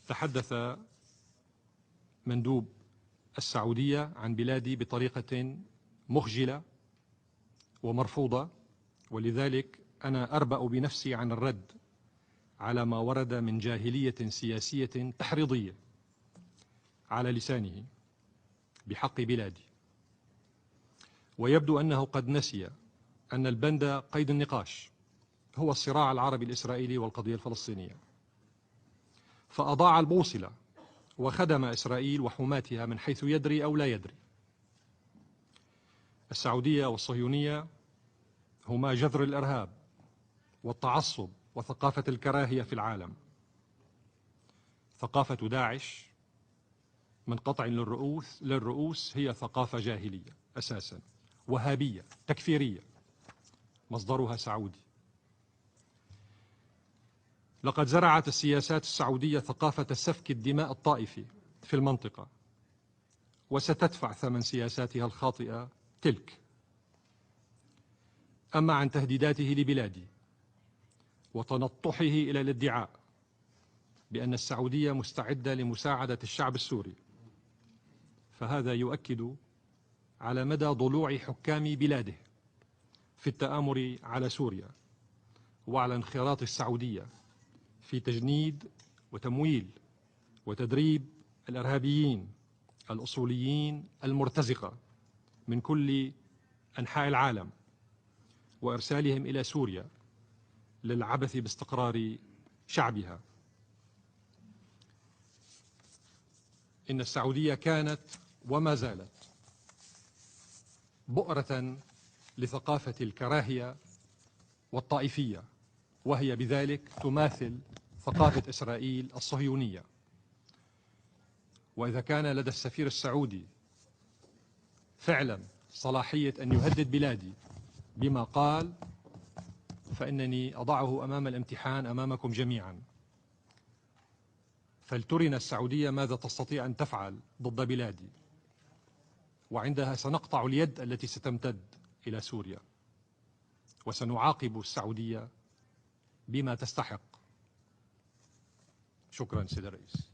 تحدث مندوب السعودية عن بلادي بطريقة مخجلة ومرفوضة، ولذلك أنا أربأ بنفسي عن الرد على ما ورد من جاهلية سياسية تحريضية على لسانه بحق بلادي. ويبدو أنه قد نسي أن البند قيد النقاش هو الصراع العربي الإسرائيلي والقضية الفلسطينية، فأضاع البوصلة وخدم إسرائيل وحماتها من حيث يدري أو لا يدري. السعودية والصهيونية هما جذر الإرهاب والتعصب وثقافة الكراهية في العالم. ثقافة داعش من قطع للرؤوس هي ثقافة جاهلية أساسا، وهابية تكفيرية، مصدرها سعودي. لقد زرعت السياسات السعودية ثقافة سفك الدماء الطائفي في المنطقة، وستدفع ثمن سياساتها الخاطئة تلك. أما عن تهديداته لبلادي وتنطحه إلى الادعاء بأن السعودية مستعدة لمساعدة الشعب السوري، فهذا يؤكد على مدى ضلوع حكام بلاده في التآمر على سوريا، وعلى انخراط السعودية في تجنيد وتمويل وتدريب الإرهابيين الأصوليين المرتزقة من كل أنحاء العالم، وإرسالهم إلى سوريا للعبث باستقرار شعبها. إن السعودية كانت وما زالت بؤرة لثقافة الكراهية والطائفية، وهي بذلك تماثل ثقافة إسرائيل الصهيونية. وإذا كان لدى السفير السعودي فعلا صلاحية أن يهدد بلادي بما قال، فإنني أضعه أمام الامتحان أمامكم جميعا. فلترنا السعودية ماذا تستطيع أن تفعل ضد بلادي، وعندها سنقطع اليد التي ستمتد إلى سوريا، وسنعاقب السعودية بما تستحق. شكرا سيد الرئيس.